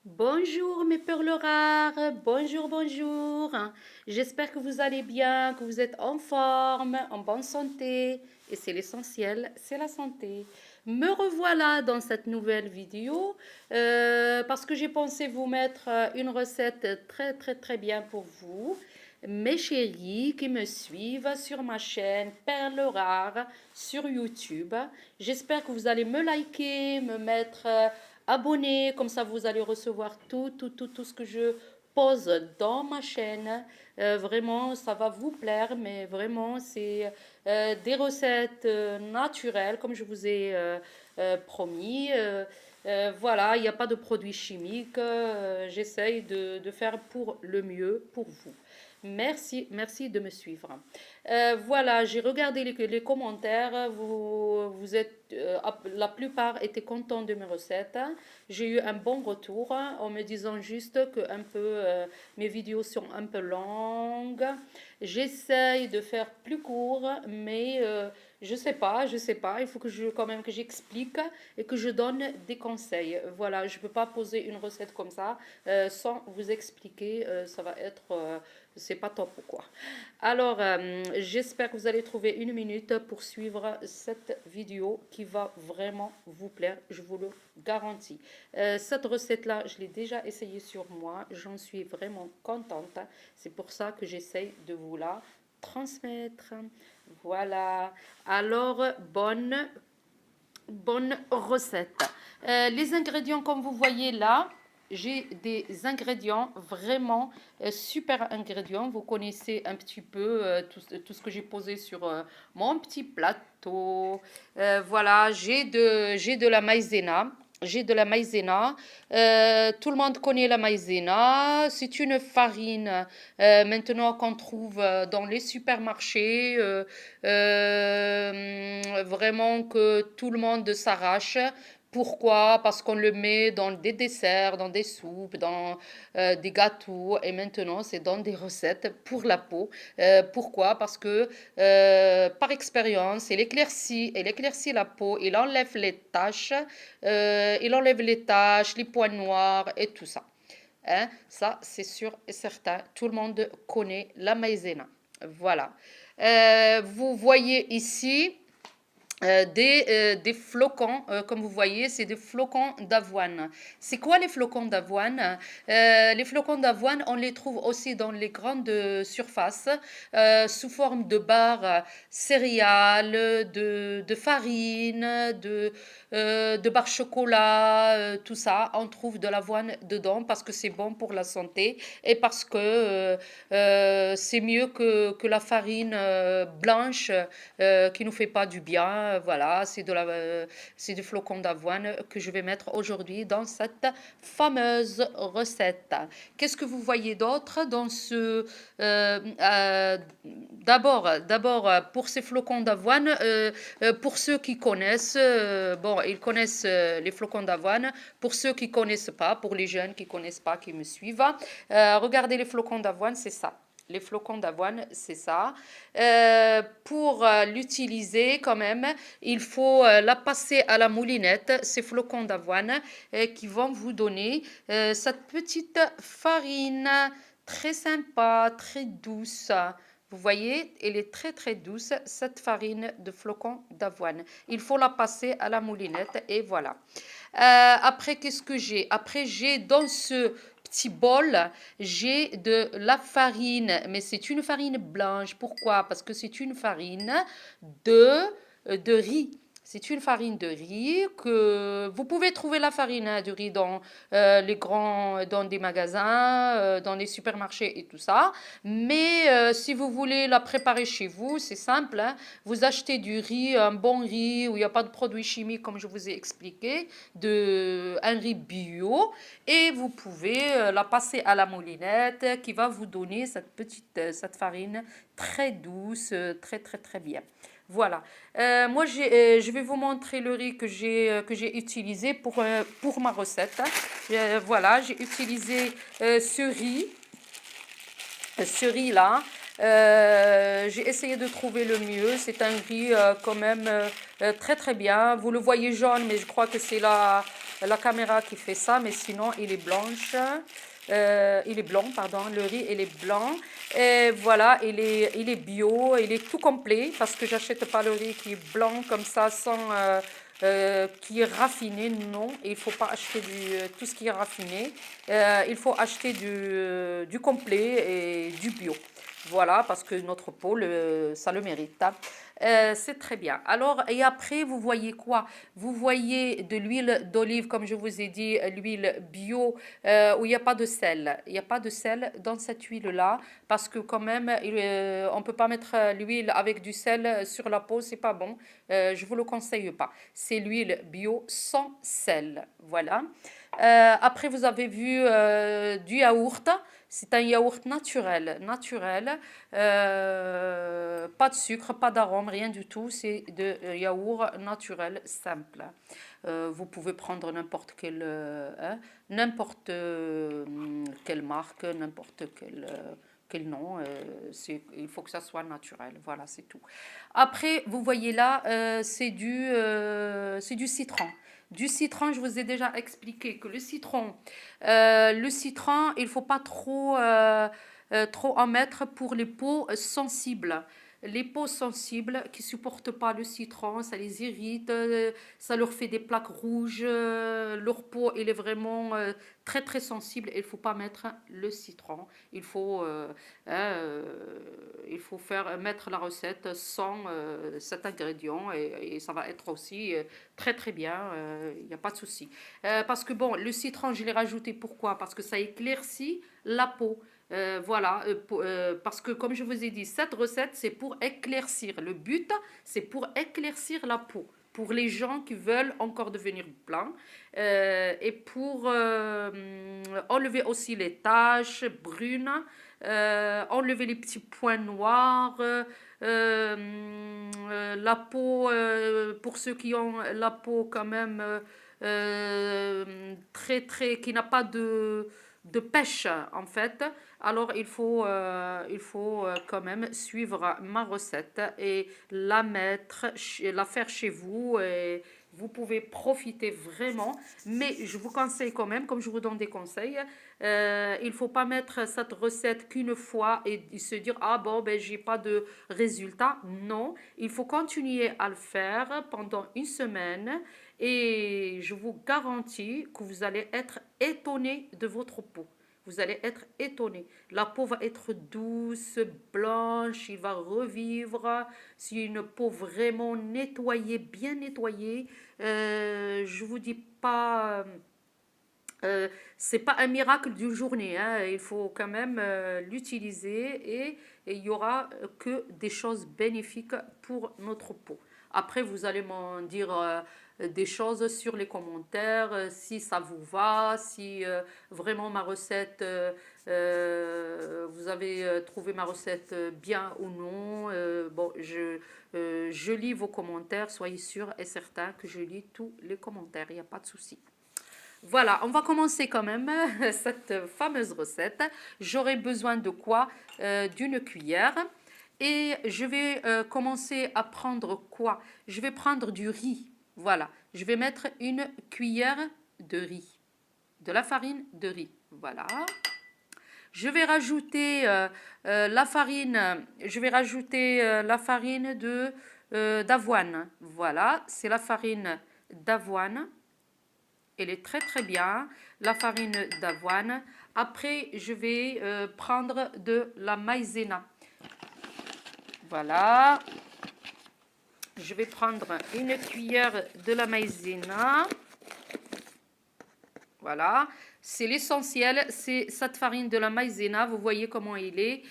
Bonjour mes perles rares, bonjour, bonjour. J'espère que vous allez bien, que vous êtes en forme, en bonne santé. Et c'est l'essentiel, c'est la santé. Me revoilà dans cette nouvelle vidéo parce que j'ai pensé vous mettre une recette très très très bien pour vous. Mes chéris qui me suivent sur ma chaîne Perles Rares sur YouTube. J'espère que vous allez me liker, me mettre abonné, comme ça vous allez recevoir tout ce que je pose dans ma chaîne. Vraiment, ça va vous plaire, mais vraiment, c'est des recettes naturelles, comme je vous ai promis. Voilà, il n'y a pas de produits chimiques. J'essaye de faire pour le mieux pour vous. Merci, merci de me suivre. Voilà, j'ai regardé les commentaires. Vous êtes, la plupart étaient contents de mes recettes. J'ai eu un bon retour en me disant juste que mes vidéos sont un peu longues. J'essaye de faire plus court, mais je sais pas. Il faut quand même que j'explique et que je donne des conseils. Voilà, je ne peux pas poser une recette comme ça sans vous expliquer. Ça va être, c'est pas top quoi. Alors, j'espère que vous allez trouver une minute pour suivre cette vidéo qui va vraiment vous plaire, je vous le garantis. Cette recette-là, je l'ai déjà essayée sur moi, j'en suis vraiment contente. C'est pour ça que j'essaye de vous la transmettre. Voilà. Alors, bonne recette. Les ingrédients, comme vous voyez là, j'ai des ingrédients vraiment super ingrédients. Vous connaissez un petit peu tout ce que j'ai posé sur mon petit plateau. Voilà, j'ai de la maïzena. J'ai de la maïzena. Tout le monde connaît la maïzena. C'est une farine maintenant qu'on trouve dans les supermarchés. Vraiment que tout le monde s'arrache. Pourquoi? Parce qu'on le met dans des desserts, dans des soupes, dans des gâteaux et maintenant c'est dans des recettes pour la peau. Pourquoi? Parce que par expérience, il éclaircit la peau, il enlève les taches, les points noirs et tout ça. Hein? Ça, c'est sûr et certain. Tout le monde connaît la maïzena. Voilà. Vous voyez ici des flocons, comme vous voyez, c'est des flocons d'avoine. C'est quoi les flocons d'avoine? Les flocons d'avoine, on les trouve aussi dans les grandes surfaces sous forme de barres céréales, de farine, de barres chocolat, tout ça. On trouve de l'avoine dedans parce que c'est bon pour la santé et parce que c'est mieux que la farine blanche qui nous fait pas du bien. Voilà, c'est du flocon d'avoine que je vais mettre aujourd'hui dans cette fameuse recette. Qu'est-ce que vous voyez d'autre dans ce d'abord pour ces flocons d'avoine, pour ceux qui connaissent, bon, ils connaissent les flocons d'avoine. Pour ceux qui connaissent pas, pour les jeunes qui connaissent pas, qui me suivent, regardez les flocons d'avoine, c'est ça. Les flocons d'avoine, c'est ça. Pour l'utiliser quand même, il faut la passer à la moulinette, ces flocons d'avoine qui vont vous donner cette petite farine très sympa, très douce. Vous voyez, elle est très très douce, cette farine de flocons d'avoine. Il faut la passer à la moulinette et voilà. Après, qu'est-ce que j'ai? Après, j'ai dans ce petit bol, j'ai de la farine, mais c'est une farine blanche. Pourquoi? Parce que c'est une farine de, de riz. C'est une farine de riz que vous pouvez trouver la farine de riz dans dans des magasins, dans les supermarchés et tout ça. Mais si vous voulez la préparer chez vous, c'est simple, hein. Vous achetez du riz, un bon riz où il n'y a pas de produits chimiques comme je vous ai expliqué, un riz bio, et vous pouvez la passer à la moulinette qui va vous donner cette farine très douce, très très très bien. Voilà. Moi, je vais vous montrer le riz que j'ai utilisé pour ma recette. Voilà, j'ai utilisé ce riz-là. J'ai essayé de trouver le mieux. C'est un riz quand même très très bien. Vous le voyez jaune, mais je crois que c'est là. la caméra qui fait ça, mais sinon il est blanche. Il est blanc, pardon, le riz il est blanc. Et voilà, il est bio, il est tout complet parce que j'achète pas le riz qui est blanc comme ça sans qui est raffiné. Non, il faut pas acheter tout ce qui est raffiné. Il faut acheter du complet et du bio. Voilà, parce que notre peau, ça le mérite. C'est très bien. Alors, et après, vous voyez quoi? Vous voyez de l'huile d'olive, comme je vous ai dit, l'huile bio, où il n'y a pas de sel. Il n'y a pas de sel dans cette huile-là, parce que quand même, on ne peut pas mettre l'huile avec du sel sur la peau, c'est pas bon. Je vous le conseille pas. C'est l'huile bio sans sel. Voilà. Après, vous avez vu du yaourt. C'est un yaourt naturel, pas de sucre, pas d'arôme, rien du tout. C'est de yaourt naturel simple. Vous pouvez prendre n'importe quelle marque, n'importe quel nom. Il faut que ça soit naturel. Voilà, c'est tout. Après, vous voyez là, c'est du citron. Du citron, je vous ai déjà expliqué que le citron, il faut pas trop en mettre pour les peaux sensibles. Les peaux sensibles qui supportent pas le citron, ça les irrite, ça leur fait des plaques rouges, leur peau elle est vraiment très très sensible. Il faut pas mettre le citron. Il faut, il faut mettre la recette sans cet ingrédient et ça va être aussi très très bien. Il n'y a pas de souci. Parce que bon, le citron, je l'ai rajouté pourquoi? Parce que ça éclaircit la peau. Voilà, parce que comme je vous ai dit, cette recette, c'est pour éclaircir. Le but, c'est pour éclaircir la peau. Pour les gens qui veulent encore devenir blancs et pour enlever aussi les taches brunes, enlever les petits points noirs, la peau, pour ceux qui ont la peau quand même très très, qui n'a pas de pêche en fait, alors il faut quand même suivre ma recette et la faire chez vous et vous pouvez profiter vraiment. Mais je vous conseille quand même, comme je vous donne des conseils, il faut pas mettre cette recette qu'une fois et se dire ah bon ben j'ai pas de résultat. Non, il faut continuer à le faire pendant une semaine et je vous garantis que vous allez être étonné de votre peau. Vous allez être étonné. La peau va être douce, blanche, il va revivre. C'est une peau vraiment nettoyée, bien nettoyée. Je vous dis pas, c'est pas un miracle d'une journée, hein. Il faut quand même l'utiliser et il y aura que des choses bénéfiques pour notre peau. Après, vous allez m'en dire des choses sur les commentaires, si ça vous va, si vraiment ma recette, vous avez trouvé ma recette bien ou non. Bon, je lis vos commentaires, soyez sûrs et certains que je lis tous les commentaires, il n'y a pas de souci. Voilà, on va commencer quand même cette fameuse recette. J'aurai besoin de quoi? D'une cuillère. Et je vais commencer à prendre quoi? Je vais prendre du riz. Voilà, je vais mettre une cuillère de riz. De la farine de riz. Voilà. Je vais rajouter la farine. Je vais rajouter la farine d'avoine. Voilà, c'est la farine d'avoine. Elle est très très bien, la farine d'avoine. Après, je vais prendre de la maïzena. Voilà. Je vais prendre une cuillère de la maïzena. Voilà. C'est l'essentiel, c'est cette farine de la maïzena. Vous voyez comment il est.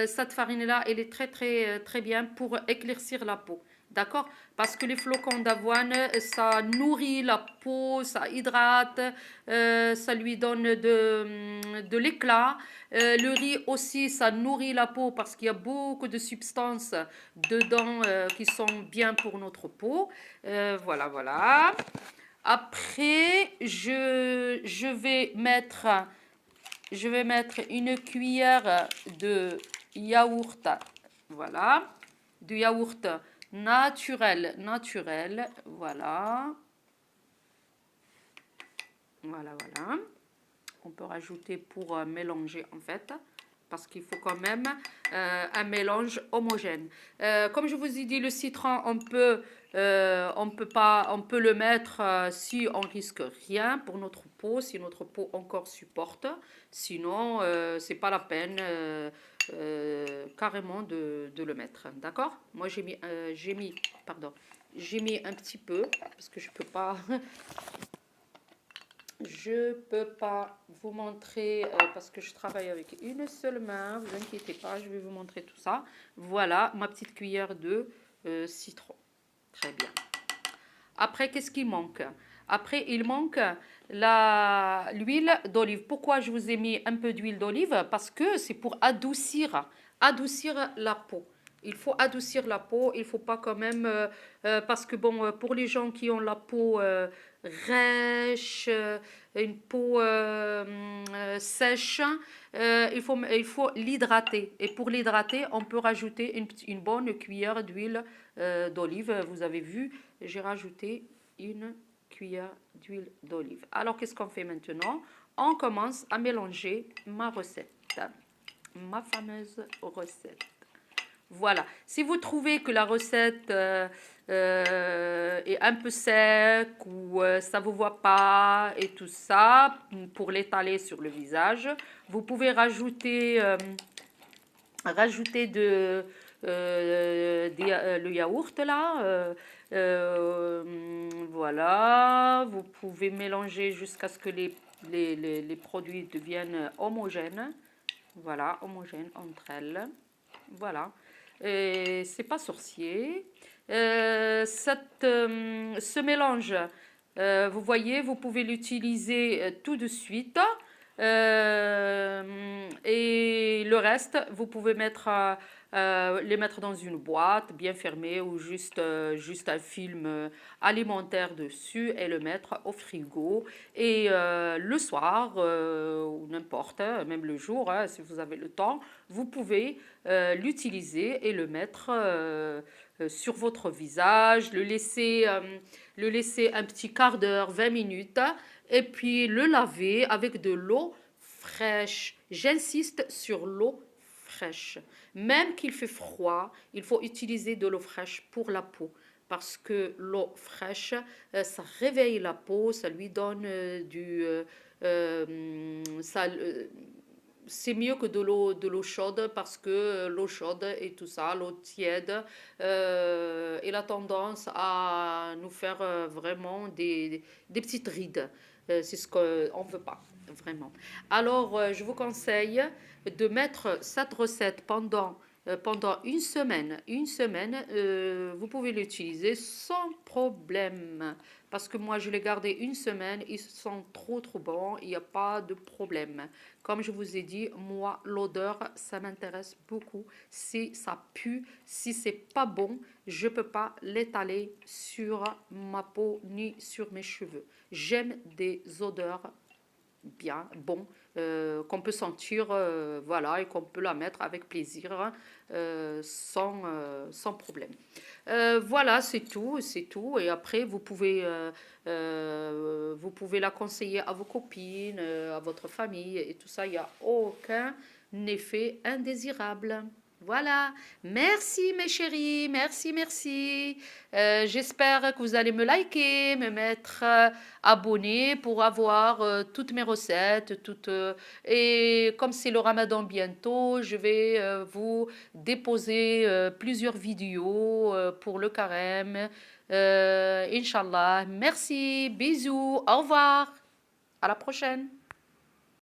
Cette farine-là, elle est très très très bien pour éclaircir la peau. D'accord? Parce que les flocons d'avoine, ça nourrit la peau, ça hydrate, ça lui donne de l'éclat. Le riz aussi, ça nourrit la peau parce qu'il y a beaucoup de substances dedans qui sont bien pour notre peau. Voilà, voilà. Après, je vais mettre une cuillère de yaourt. Voilà. Du yaourt naturel. Voilà. Voilà, voilà. On peut rajouter pour mélanger en fait, parce qu'il faut quand même un mélange homogène. Comme je vous ai dit, le citron, on peut le mettre si on risque rien pour notre peau, si notre peau encore supporte. Sinon, c'est pas la peine carrément de le mettre. D'accord? Moi, pardon, j'ai mis un petit peu parce que je peux pas. Je peux pas vous montrer parce que je travaille avec une seule main. Vous inquiétez pas, je vais vous montrer tout ça. Voilà ma petite cuillère de citron. Très bien. Après, qu'est-ce qui manque? Après, il manque l'huile d'olive. Pourquoi je vous ai mis un peu d'huile d'olive? Parce que c'est pour adoucir la peau. Il faut adoucir la peau. Il faut pas quand même parce que bon, pour les gens qui ont la peau rêche, une peau sèche, il faut l'hydrater. Et pour l'hydrater, on peut rajouter une bonne cuillère d'huile d'olive. Vous avez vu, j'ai rajouté une cuillère d'huile d'olive. Alors, qu'est-ce qu'on fait maintenant? On commence à mélanger ma recette, ma fameuse recette. Voilà. Si vous trouvez que la recette est un peu sec ou ça ne vous voit pas et tout ça, pour l'étaler sur le visage, vous pouvez rajouter le yaourt là. Voilà. Vous pouvez mélanger jusqu'à ce que les produits deviennent homogènes. Voilà, homogènes entre elles. Voilà. C'est pas sorcier. Ce mélange, vous voyez, vous pouvez l'utiliser tout de suite. Et le reste, vous pouvez les mettre dans une boîte bien fermée ou juste un film alimentaire dessus et le mettre au frigo. Et le soir, ou n'importe, même le jour, hein, si vous avez le temps, vous pouvez l'utiliser et le mettre sur votre visage, le laisser un petit quart d'heure, 20 minutes, et puis le laver avec de l'eau fraîche. J'insiste sur l'eau fraîche. Même qu'il fait froid, il faut utiliser de l'eau fraîche pour la peau. Parce que l'eau fraîche, ça réveille la peau, ça lui donne c'est mieux que de l'eau chaude parce que l'eau chaude et tout ça, l'eau tiède, elle a tendance à nous faire vraiment des petites rides. C'est ce qu'on ne veut pas, vraiment. Alors, je vous conseille de mettre cette recette pendant une semaine. Une semaine, vous pouvez l'utiliser sans problème. Parce que moi, je l'ai gardé une semaine, ils sont trop trop bons, il n'y a pas de problème. Comme je vous ai dit, moi, l'odeur, ça m'intéresse beaucoup. Si ça pue, si c'est pas bon, je peux pas l'étaler sur ma peau ni sur mes cheveux. J'aime des odeurs bien, bon, qu'on peut sentir, voilà, et qu'on peut la mettre avec plaisir, sans problème. Voilà, c'est tout, c'est tout. Et après, vous pouvez la conseiller à vos copines, à votre famille et tout ça. Il n'y a aucun effet indésirable. Voilà. Merci mes chéris, merci, merci. J'espère que vous allez me liker, me mettre abonné pour avoir toutes mes recettes, et comme c'est le Ramadan bientôt, je vais vous déposer plusieurs vidéos pour le carême. Inch'Allah. Merci, bisous, au revoir. À la prochaine.